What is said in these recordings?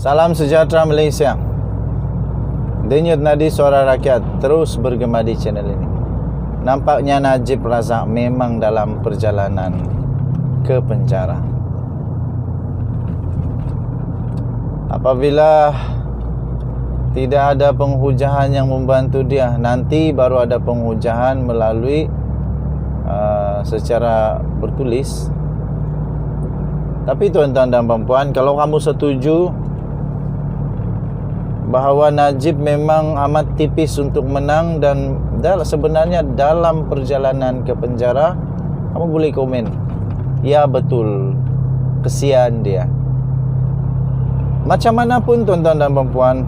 Salam sejahtera Malaysia. Denyut nadi suara rakyat terus bergema di channel ini. Nampaknya Najib Razak memang dalam perjalanan ke penjara. Apabila tidak ada penghujahan yang membantu dia, nanti baru ada penghujahan melalui secara bertulis. Tapi tuan-tuan dan puan-puan, kalau kamu setuju bahawa Najib memang amat tipis untuk menang dan sebenarnya dalam perjalanan ke penjara, kamu boleh komen, ya betul, kesian dia. Macam mana pun tuan-tuan dan puan-puan,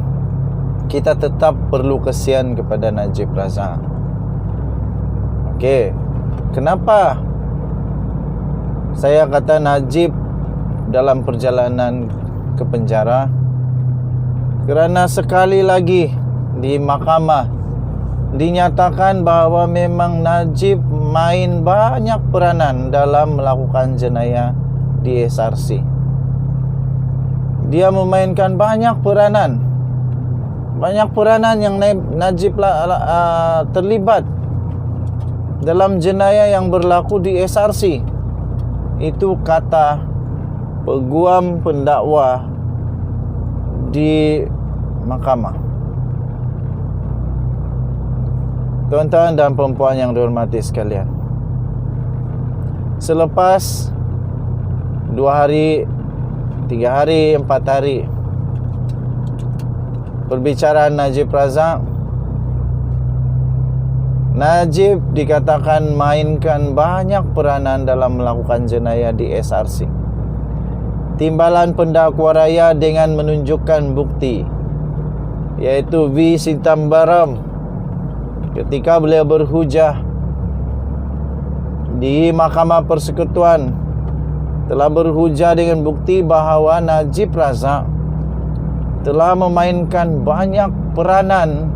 kita tetap perlu kesian kepada Najib Razak. Okey, kenapa saya kata Najib dalam perjalanan ke penjara? Kerana sekali lagi di mahkamah dinyatakan bahawa memang Najib main banyak peranan dalam melakukan jenayah di SRC. Dia memainkan banyak peranan yang Najib terlibat dalam jenayah yang berlaku di SRC. Itu kata peguam pendakwa di mahkamah. Tuan-tuan dan puan-puan yang dihormati sekalian, selepas 2 hari, 3 hari, 4 hari perbicaraan Najib Razak, Najib dikatakan mainkan banyak peranan dalam melakukan jenayah di SRC. Timbalan pendakwa raya dengan menunjukkan bukti, iaitu V. Sintambaram, ketika beliau berhujah di Mahkamah Persekutuan, telah berhujah dengan bukti bahawa Najib Razak telah memainkan banyak peranan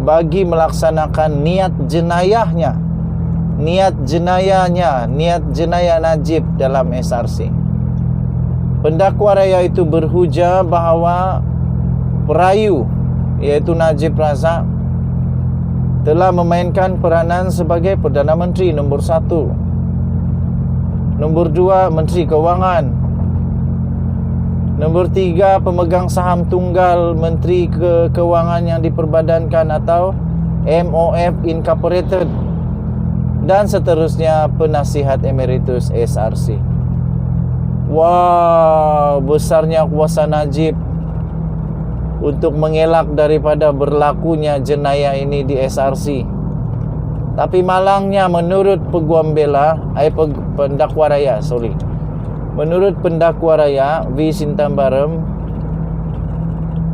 bagi melaksanakan niat jenayah Najib dalam SRC. Pendakwa raya itu berhujah bahawa perayu, iaitu Najib Razak, telah memainkan peranan sebagai Perdana Menteri nombor 1, nombor 2 Menteri Kewangan, nombor 3 pemegang saham tunggal Menteri Kewangan yang diperbadankan atau MOF Incorporated, dan seterusnya penasihat emeritus SRC. Wow, besarnya kuasa Najib untuk mengelak daripada berlakunya jenayah ini di SRC. Tapi malangnya menurut menurut pendakwa raya V. Sintambaram,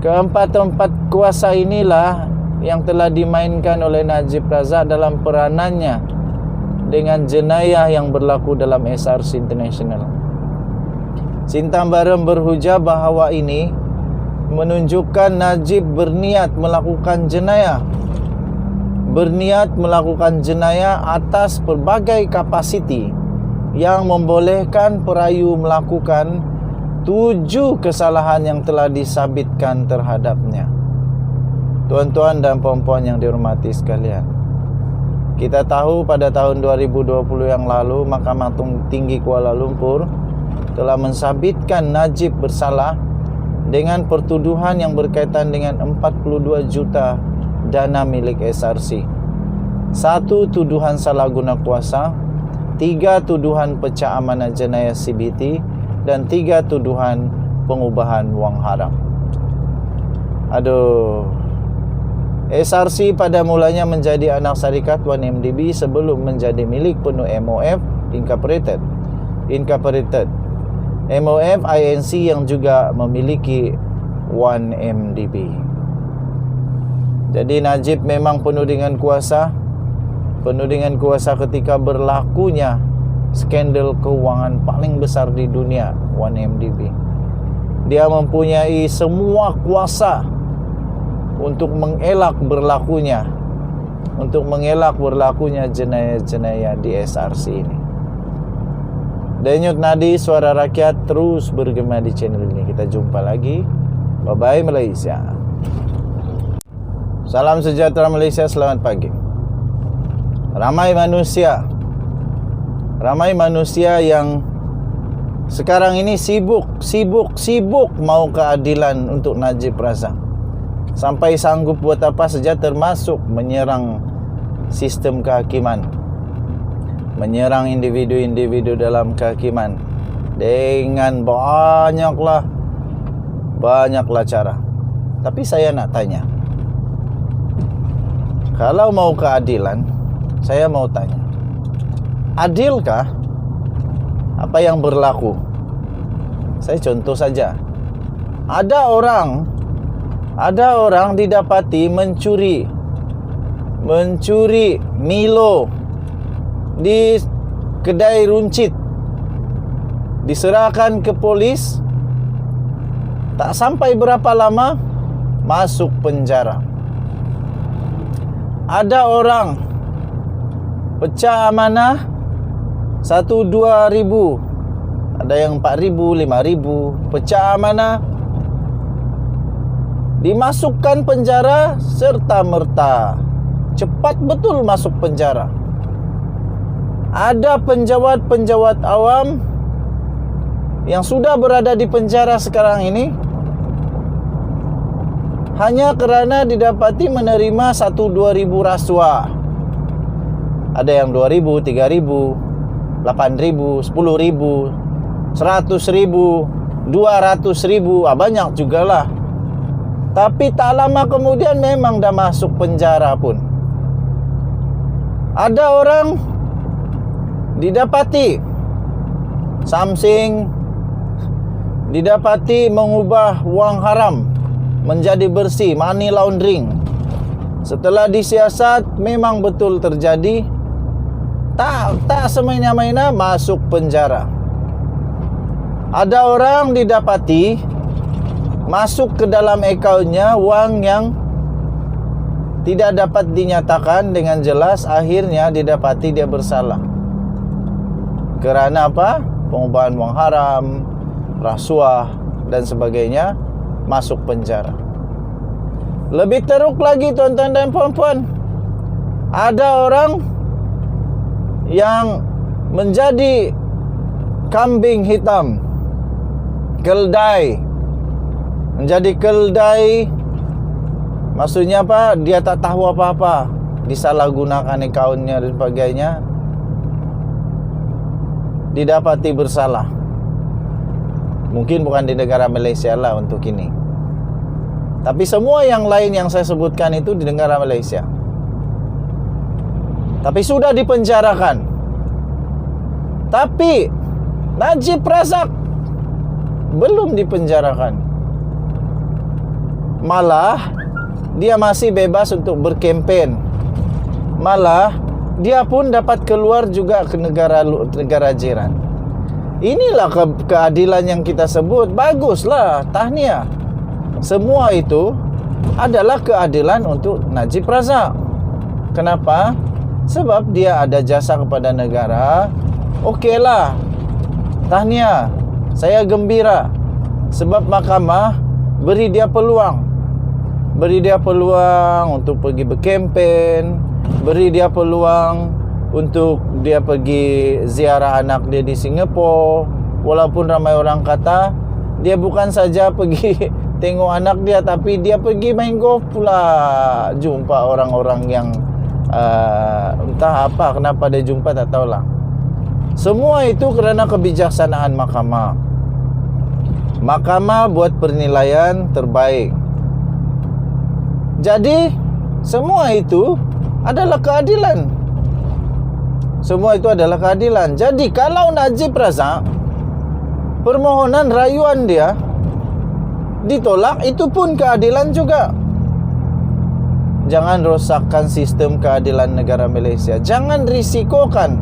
keempat kuasa inilah yang telah dimainkan oleh Najib Razak dalam peranannya dengan jenayah yang berlaku dalam SRC International. Sintambaram berhujah bahawa ini menunjukkan Najib berniat melakukan jenayah atas pelbagai kapasiti yang membolehkan perayu melakukan 7 kesalahan yang telah disabitkan terhadapnya. Tuan-tuan dan puan-puan yang dihormati sekalian, kita tahu pada tahun 2020 yang lalu Mahkamah Tinggi Kuala Lumpur telah mensabitkan Najib bersalah dengan pertuduhan yang berkaitan dengan 42 juta dana milik SRC. 1 tuduhan salah guna kuasa, 3 tuduhan pecah amanah jenayah CBT, dan 3 tuduhan pengubahan wang haram. SRC pada mulanya menjadi anak syarikat 1MDB sebelum menjadi milik penuh MOF Incorporated. MOF INC yang juga memiliki 1MDB. Jadi Najib memang penuh dengan kuasa ketika berlakunya skandal keuangan paling besar di dunia, 1MDB. Dia mempunyai semua kuasa untuk mengelak berlakunya jenayah-jenayah di SRC ini. Denyut nadi suara rakyat terus bergema di channel ini. Kita jumpa lagi. Bye-bye Malaysia. Salam sejahtera Malaysia, selamat pagi. Ramai manusia yang sekarang ini sibuk mau keadilan untuk Najib Razak. Sampai sanggup buat apa saja, termasuk menyerang sistem kehakiman, menyerang individu-individu dalam kehakiman dengan banyaklah cara. Tapi saya nak tanya, kalau mau keadilan, saya mau tanya, adilkah apa yang berlaku? Saya contoh saja. Ada orang didapati mencuri Milo di kedai runcit, diserahkan ke polis. Tak sampai berapa lama masuk penjara. Ada orang pecah amanah 1-2 ribu, ada yang 4 ribu, 5 ribu, pecah amanah, dimasukkan penjara serta merta, cepat betul masuk penjara. Ada penjawat awam yang sudah berada di penjara sekarang ini hanya kerana didapati menerima 1-2 ribu rasuah. Ada yang 2 ribu, 3 ribu, 8 ribu, 10 ribu, 100 ribu, 200 ribu, banyak jugalah. Tapi tak lama kemudian memang dah masuk penjara pun. Ada orang didapati didapati mengubah wang haram menjadi bersih, money laundering. Setelah disiasat memang betul terjadi, tak semena-mena masuk penjara. Ada orang didapati masuk ke dalam akaunnya wang yang tidak dapat dinyatakan dengan jelas, akhirnya didapati dia bersalah. Kerana apa? Pengubahan wang haram, rasuah dan sebagainya, masuk penjara. Lebih teruk lagi tuan-tuan dan puan-puan, ada orang yang menjadi kambing hitam, keldai. Menjadi keldai maksudnya apa? Dia tak tahu apa-apa, disalahgunakan akaunnya dan sebagainya, didapati bersalah. Mungkin bukan di negara Malaysia lah untuk ini, tapi semua yang lain yang saya sebutkan itu di negara Malaysia. Tapi sudah dipenjarakan. Tapi Najib Razak belum dipenjarakan. Malah dia masih bebas untuk berkempen. Malah dia pun dapat keluar juga ke negara jiran. Inilah keadilan yang kita sebut. Baguslah, tahniah. Semua itu adalah keadilan untuk Najib Razak. Kenapa? Sebab dia ada jasa kepada negara. Okeylah, tahniah, saya gembira. Sebab mahkamah beri dia peluang. Beri dia peluang untuk pergi berkempen, beri dia peluang untuk dia pergi ziarah anak dia di Singapura. Walaupun ramai orang kata dia bukan saja pergi tengok anak dia, tapi dia pergi main golf pula. Jumpa orang-orang yang entah apa, kenapa dia jumpa tak tahulah. Semua itu kerana kebijaksanaan mahkamah. Mahkamah buat penilaian terbaik. Jadi semua itu adalah keadilan. Semua itu adalah keadilan. Jadi kalau Najib Razak, permohonan rayuan dia ditolak, itu pun keadilan juga. Jangan rosakkan sistem keadilan negara Malaysia. Jangan risikokan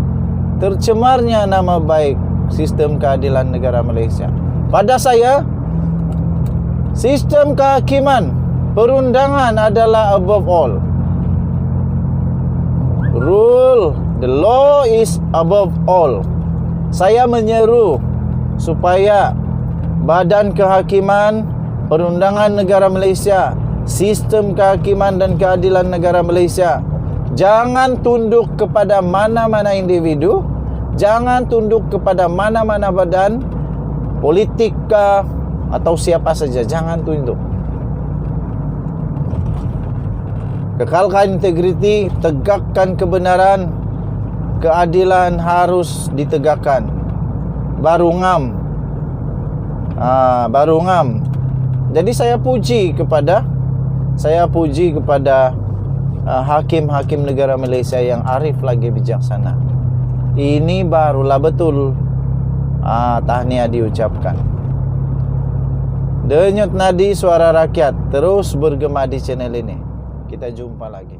tercemarnya nama baik sistem keadilan negara Malaysia. Pada saya, sistem kehakiman, perundangan adalah above all. The law is above all. Saya menyeru supaya badan kehakiman perundangan negara Malaysia, sistem kehakiman dan keadilan negara Malaysia. Jangan tunduk kepada mana-mana individu, jangan tunduk kepada mana-mana badan politik atau siapa saja, jangan tunduk. Kekalkan integriti, tegakkan kebenaran, keadilan harus ditegakkan. Baru ngam. Baru ngam. Jadi saya puji kepada hakim-hakim negara Malaysia yang arif lagi bijaksana. Ini barulah betul tahniah diucapkan. Denyut nadi suara rakyat terus bergema di channel ini. Kita jumpa lagi.